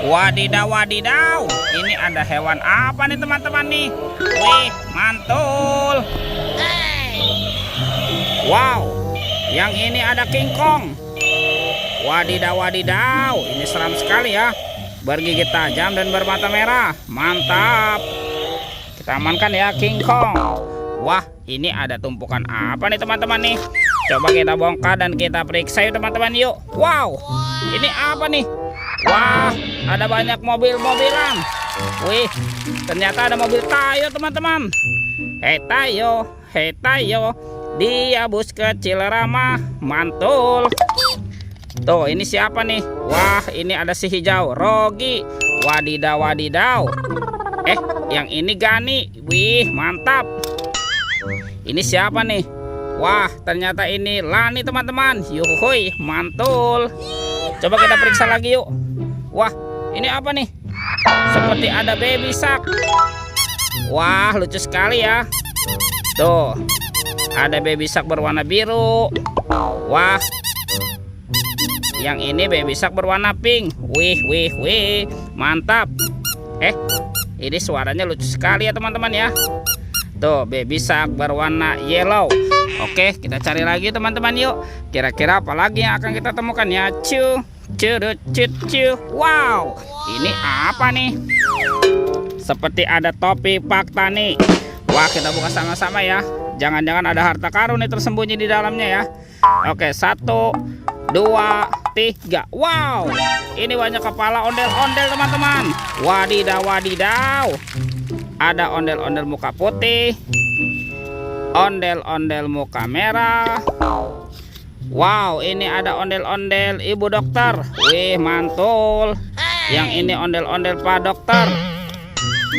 Wadidaw, wadidaw. Ini ada hewan apa nih teman-teman nih? Wih, mantul. Wow, yang ini ada King Kong. Wadidaw, wadidaw. Ini seram sekali ya. Bergigit tajam dan bermata merah. Mantap. Kita amankan ya King Kong. Wah, ini ada tumpukan apa nih teman-teman nih? Coba kita bongkar dan kita periksa yuk teman-teman yuk. Wow, ini apa nih? Wah, ada banyak mobil-mobilan. Wih, ternyata ada mobil Tayo teman-teman. Hei Tayo, dia bus kecil ramah, mantul. Tuh, ini siapa nih? Wah, ini ada si hijau, Rogi. Wadidaw, wadidaw. Yang ini Gani. Wih, mantap. Ini siapa nih? Wah, ternyata ini Lani teman-teman. Yuhuy, mantul. Coba kita periksa lagi yuk. Wah, ini apa nih? Seperti ada baby shark. Wah, lucu sekali ya. Tuh, ada baby shark berwarna biru. Wah, yang ini baby shark berwarna pink. Wih, mantap. Ini suaranya lucu sekali ya teman-teman ya. Tuh, baby shark berwarna yellow. Oke, kita cari lagi teman-teman yuk. Kira-kira apa lagi yang akan kita temukan ya? Wow, ini apa nih? Seperti ada topi Pak Tani. Wah, kita buka sama-sama ya. Jangan-jangan ada harta karun nih tersembunyi di dalamnya ya. Oke, 1, 2, 3. Wow, ini banyak kepala ondel-ondel teman-teman. Wadidaw, wadidaw. Ada ondel-ondel muka putih, ondel-ondel muka merah. Wow, ini ada ondel-ondel ibu dokter. Wih, mantul. Yang ini ondel-ondel pak dokter.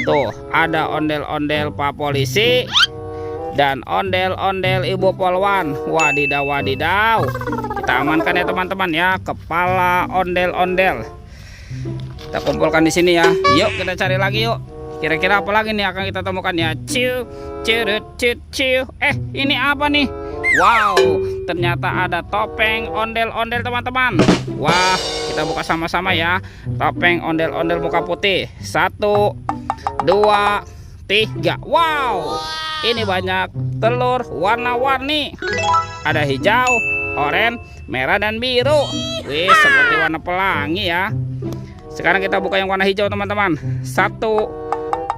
Tuh, ada ondel-ondel pak polisi dan ondel-ondel ibu polwan. Wadidaw, wadidaw. Kita amankan ya teman-teman ya, kepala ondel-ondel. Kita kumpulkan di sini ya. Yuk, kita cari lagi yuk. Kira-kira apa lagi nih akan kita temukan ya? Ini apa nih? Wow, ternyata ada topeng ondel-ondel teman-teman. Wah, kita buka sama-sama ya. Topeng ondel-ondel muka putih. 1, 2, 3. Wow, ini banyak telur warna-warni. Ada hijau, oranye, merah dan biru. Wih, seperti warna pelangi ya. Sekarang kita buka yang warna hijau teman-teman. 1,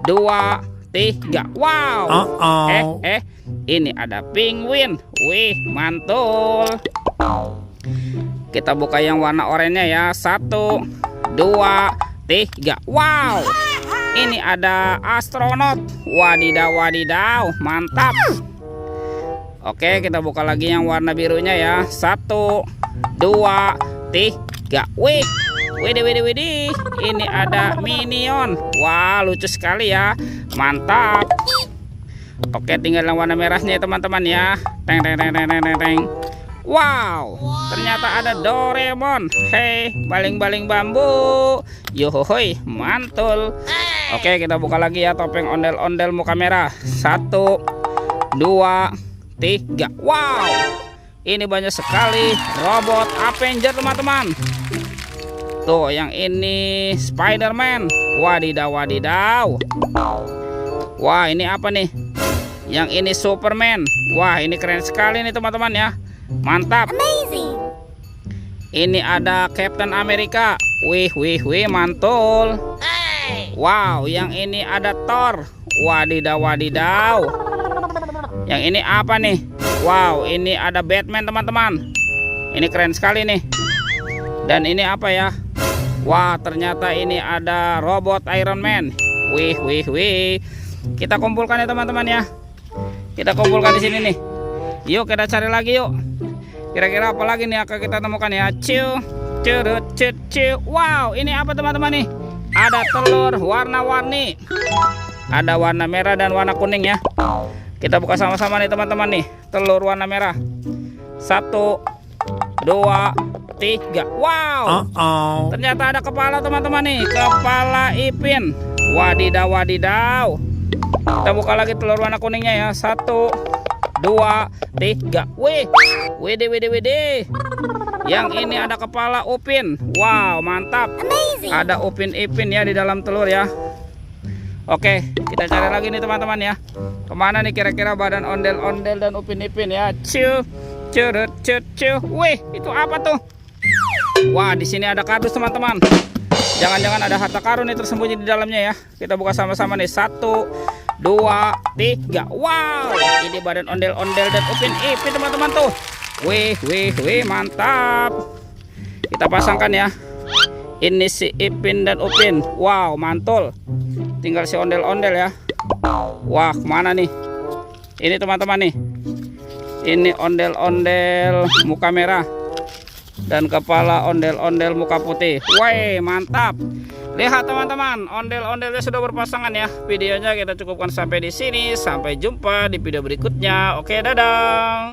2, 3. Wow. Ini ada penguin. Wih, mantul. Kita buka yang warna oranye ya. 1, 2, 3. Wow, ini ada astronot. Wadidaw, wadidaw, mantap. Oke, kita buka lagi yang warna birunya ya. 1, 2, 3. Wih, widih. Ini ada minion. Wah, lucu sekali ya. Mantap. Oke, tinggal yang warna merahnya ya teman-teman ya. Teng. Wow, ternyata ada Doraemon. Hei, baling-baling bambu. Yohoy, mantul. Oke, kita buka lagi ya topeng ondel-ondel muka merah. 1, 2, 3. Wow, ini banyak sekali robot Avenger teman-teman. Tuh, yang ini Spider-Man. Wadidaw, wadidaw. Wah, ini apa nih? Yang ini Superman. Wah, ini keren sekali nih teman-teman ya. Mantap. Amazing. Ini ada Captain America. Wih, mantul. Wow, yang ini ada Thor. Wadidaw, wadidaw. Yang ini apa nih? Wow, ini ada Batman teman-teman. Ini keren sekali nih. Dan ini apa ya? Wah, ternyata ini ada robot Iron Man. Wih. Kita kumpulkan ya teman-teman ya. Kita kumpulkan di sini nih. Yuk, kita cari lagi yuk. Kira-kira apa lagi nih akan kita temukan ya? Wow, ini apa teman-teman nih? Ada telur warna-warni. Ada warna merah dan warna kuning ya. Kita buka sama-sama nih teman-teman nih. Telur warna merah. 1, 2, 3. Wow, ternyata ada kepala teman-teman nih. Kepala Ipin. Wadidaw, wadidaw. Kita buka lagi telur warna kuningnya ya. 1, 2, 3. Widih. Yang ini ada kepala Upin. Wow, mantap. Ada Upin Ipin ya di dalam telur ya. Oke, kita cari lagi nih teman-teman ya. Kemana nih kira-kira badan ondel-ondel dan Upin Ipin ya? Curut. Wih, itu apa tuh? Wah, di sini ada kardus teman-teman. Jangan-jangan ada harta karun nih tersembunyi di dalamnya ya. Kita buka sama-sama nih. 1, 2, 3. Wow, ini badan ondel-ondel dan Upin Ipin teman-teman tuh. Wih, mantap. Kita pasangkan ya. Ini si Ipin dan Upin. Wow, mantul. Tinggal si ondel-ondel ya. Wah, kemana nih? Ini teman-teman nih. Ini ondel-ondel muka merah dan kepala ondel-ondel muka putih. Wih, mantap. Lihat teman-teman, ondel-ondelnya sudah berpasangan ya. Videonya kita cukupkan sampai di sini. Sampai jumpa di video berikutnya. Oke, dadah.